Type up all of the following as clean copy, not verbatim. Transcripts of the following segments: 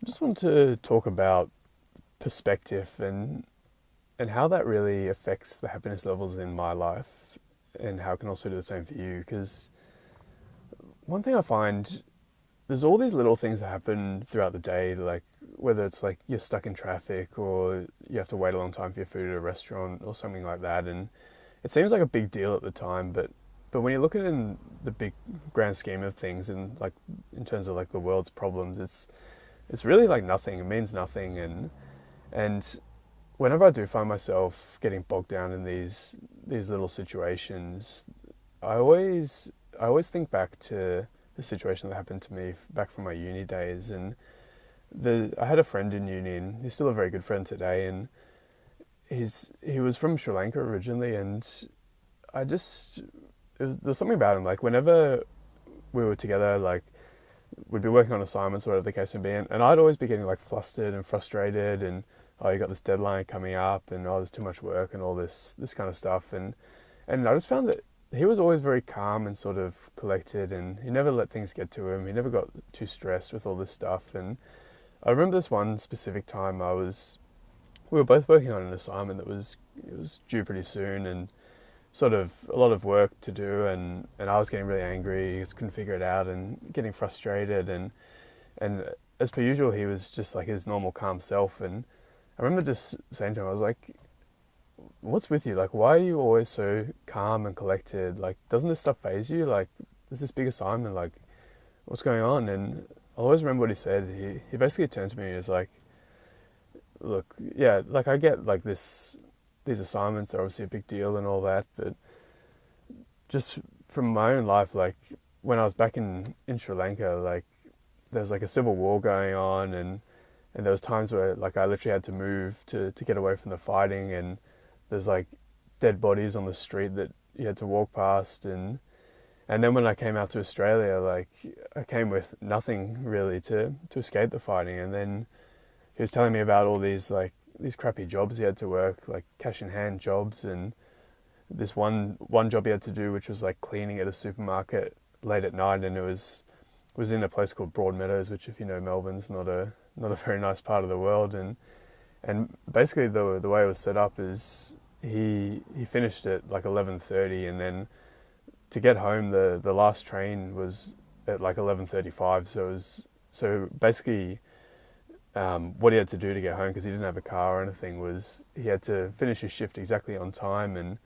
I just wanted to talk about perspective and how that really affects the happiness levels in my life and how it can also do the same for you. Because one thing I find, there's all these little things that happen throughout the day, like whether it's like you're stuck in traffic or you have to wait a long time for your food at a restaurant or something like that. And it seems like a big deal at the time, but when you look at it in the big grand scheme of things and like in terms of like the world's problems, it's really like nothing. It means nothing. And whenever I do find myself getting bogged down in these little situations, I always I always think back to the situation that happened to me back from my uni days. And I had a friend in uni, and he's still a very good friend today. And he was from Sri Lanka originally, and there's something about him. Like whenever we were together, like we'd be working on assignments, or whatever the case may be, and I'd always be getting like flustered and frustrated, and oh, you got this deadline coming up, and oh, there's too much work, and all this kind of stuff, and I just found that he was always very calm and sort of collected, and he never let things get to him. He never got too stressed with all this stuff. And I remember this one specific time we were both working on an assignment that was due pretty soon, and sort of a lot of work to do, and I was getting really angry, just couldn't figure it out and getting frustrated, and as per usual he was just like his normal calm self. And I remember just saying to him, I was like, what's with you? Like, why are you always so calm and collected? Like, doesn't this stuff faze you? Like, there's this big assignment, like, what's going on? And I always remember what he said. He basically turned to me and he was like, look, yeah, like I get like these assignments are obviously a big deal and all that, but just from my own life, like when I was back in Sri Lanka, like there was like a civil war going on, and there was times where like I literally had to move to get away from the fighting, and there's like dead bodies on the street that you had to walk past, and then when I came out to Australia, like I came with nothing really to escape the fighting. And then he was telling me about all these crappy jobs he had to work, like cash in hand jobs, and this one job he had to do, which was like cleaning at a supermarket late at night, and it was in a place called Broadmeadows, which, if you know, Melbourne's not a very nice part of the world. And basically the way it was set up is he finished at like 11:30, and then to get home the last train was at like 11:35. So basically what he had to do to get home, because he didn't have a car or anything, was he had to finish his shift exactly on time, and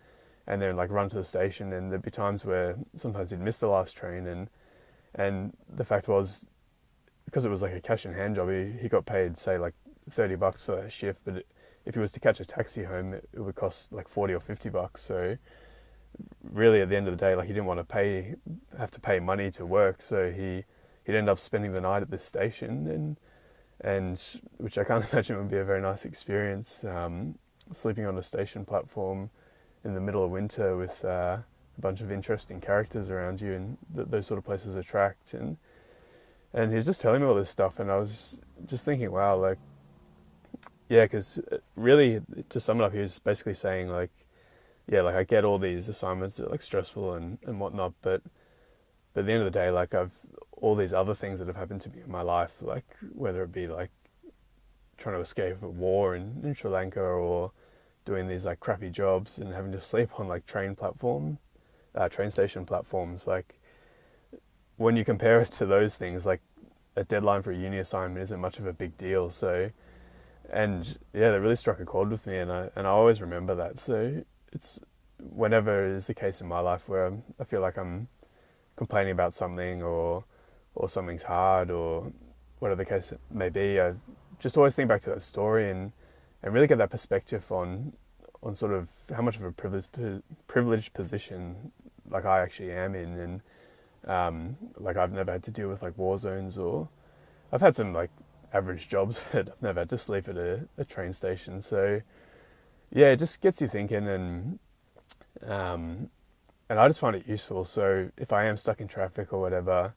then like run to the station. And there'd be times where sometimes he'd miss the last train, and the fact was, because it was like a cash in hand job, he got paid say like $30 for that shift, but if he was to catch a taxi home, it would cost like 40 or $50. So really at the end of the day, like he didn't want to have to pay money to work, so he'd end up spending the night at this station, and which I can't imagine would be a very nice experience, sleeping on a station platform in the middle of winter with a bunch of interesting characters around you, and those sort of places attract. And he's just telling me all this stuff, and I was just thinking, wow, like, yeah, because really, to sum it up, he was basically saying like, yeah, like I get all these assignments that are like stressful and whatnot, but at the end of the day, like I've all these other things that have happened to me in my life, like whether it be like trying to escape a war in Sri Lanka, or doing these like crappy jobs and having to sleep on like train station platforms. Like when you compare it to those things, like a deadline for a uni assignment isn't much of a big deal. So, and yeah, that really struck a chord with me, and I always remember that. So it's whenever is the case in my life where I feel like I'm complaining about something, or something's hard, or whatever the case may be, I just always think back to that story, and really get that perspective on sort of how much of a privileged position like I actually am in. And like I've never had to deal with like war zones, or I've had some like average jobs, but I've never had to sleep at a train station. So yeah, it just gets you thinking, and I just find it useful. So if I am stuck in traffic or whatever,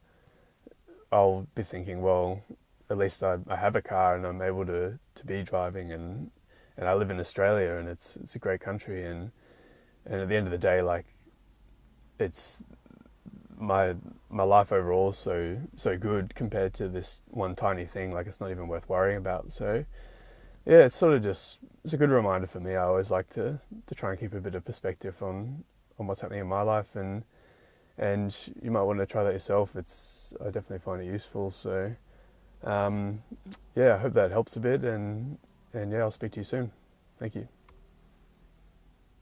I'll be thinking, well, at least I have a car and I'm able to be driving, and I live in Australia, and it's a great country, and at the end of the day, like it's my my life overall is so good compared to this one tiny thing. Like, it's not even worth worrying about. So yeah, it's sort of just, it's a good reminder for me. I always like to try and keep a bit of perspective on what's happening in my life, and you might want to try that yourself. I definitely find it useful. So yeah, I hope that helps a bit, and yeah, I'll speak to you soon. Thank you.